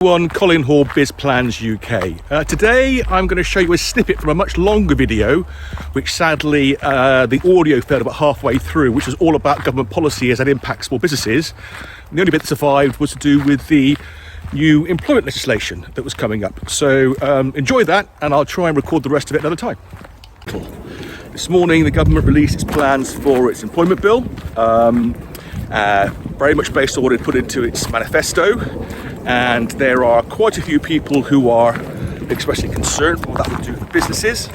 Colin Hall, Biz Plans UK. Today I'm going to show you a snippet from a much longer video, which sadly the audio failed about halfway through, which was all about government policy as it impacts small businesses. And the only bit that survived was to do with the new employment legislation that was coming up. So enjoy that, and I'll try and record the rest of it another time. This morning the government released its plans for its employment bill, very much based on what it put into its manifesto. And there are quite a few people who are expressing concern for what that would do for businesses.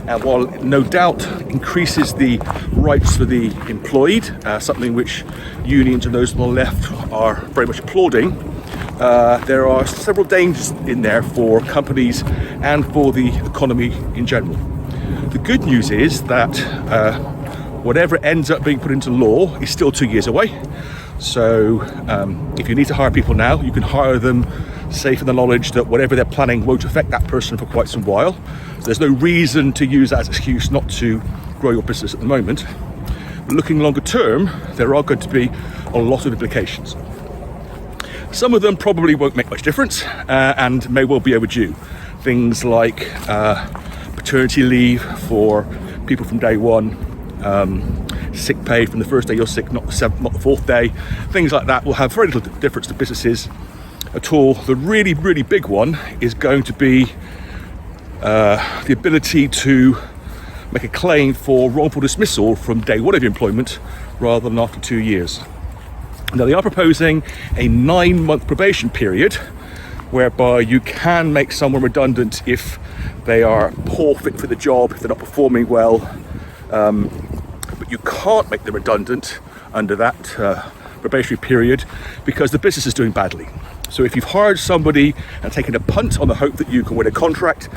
And while it no doubt increases the rights for the employed, something which unions and those on the left are very much applauding, there are several dangers in there for companies and for the economy in general. The good news is that whatever ends up being put into law is still 2 years away. So if you need to hire people now, you can hire them safe in the knowledge that whatever they're planning won't affect that person for quite some while. So there's no reason to use that as an excuse not to grow your business at the moment. But looking longer term, there are going to be a lot of implications. Some of them probably won't make much difference and may well be overdue. Things like paternity leave for people from day one, sick pay from the first day you're sick, not the fourth day. Things like that will have very little difference to businesses at all. The really, really big one is going to be the ability to make a claim for wrongful dismissal from day one of your employment rather than after 2 years. Now, they are proposing a 9-month probation period whereby you can make someone redundant if they are poor fit for the job, if they're not performing well. But you can't make them redundant under that probationary period because the business is doing badly. So if you've hired somebody and taken a punt on the hope that you can win a contract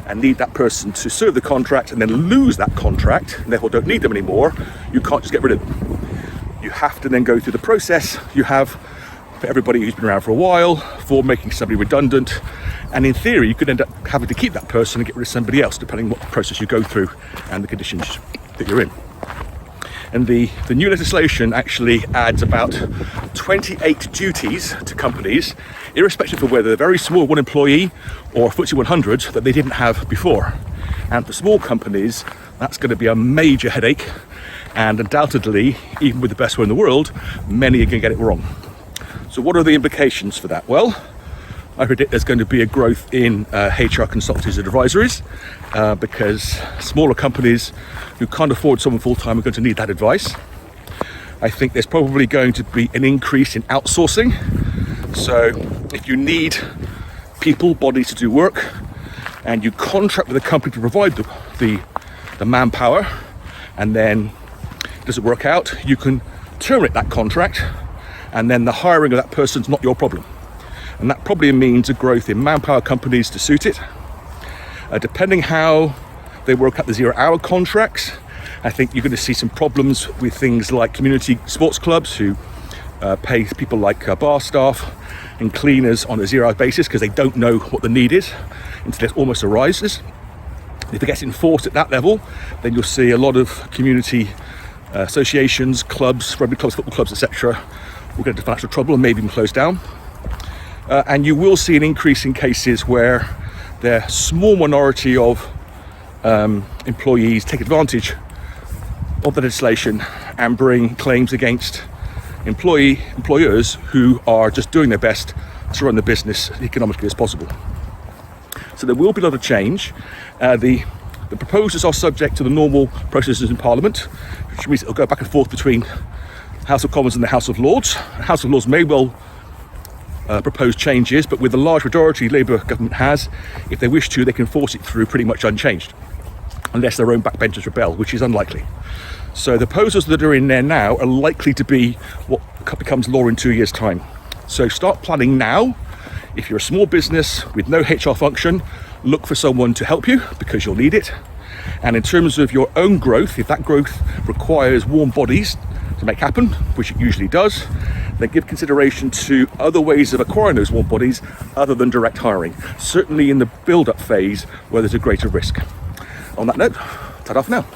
and need that person to serve the contract and then lose that contract and therefore don't need them anymore, you can't just get rid of them. You have to then go through the process you have for everybody who's been around for a while for making somebody redundant. And in theory, you could end up having to keep that person and get rid of somebody else, depending on what process you go through and the conditions that you're in. And the new legislation actually adds about 28 duties to companies, irrespective of whether they're very small, one employee, or FTSE 100, that they didn't have before. And for small companies, that's going to be a major headache. And undoubtedly, even with the best will in the world, many are going to get it wrong. So what are the implications for that? Well, I predict there's going to be a growth in HR consultancies and advisories because smaller companies who can't afford someone full-time are going to need that advice. I think there's probably going to be an increase in outsourcing. So if you need people, bodies to do work, and you contract with a company to provide the manpower, and then it doesn't work out, you can terminate that contract, and then the hiring of that person's not your problem. And that probably means a growth in manpower companies to suit it. Depending how they work out the 0-hour contracts, I think you're going to see some problems with things like community sports clubs who pay people like bar staff and cleaners on a 0-hour basis because they don't know what the need is until it almost arises. If it gets enforced at that level, then you'll see a lot of community associations, clubs, rugby clubs, football clubs, etc. will get into financial trouble and maybe even close down. And you will see an increase in cases where the small minority of employees take advantage of the legislation and bring claims against employers who are just doing their best to run the business as economically as possible. So there will be a lot of change. The proposals are subject to the normal processes in Parliament, which means it'll go back and forth between House of Commons and the House of Lords. The House of Lords may well propose changes, but with the large majority Labour government has, if they wish to, they can force it through pretty much unchanged, unless their own backbenchers rebel, which is unlikely. So the proposals that are in there now are likely to be what becomes law in 2 years' time. So start planning now. If you're a small business with no HR function, look for someone to help you because you'll need it. And in terms of your own growth, if that growth requires warm bodies to make happen, which it usually does, then give consideration to other ways of acquiring those warm bodies other than direct hiring, certainly in the build-up phase where there's a greater risk. On that note, ta-da for now.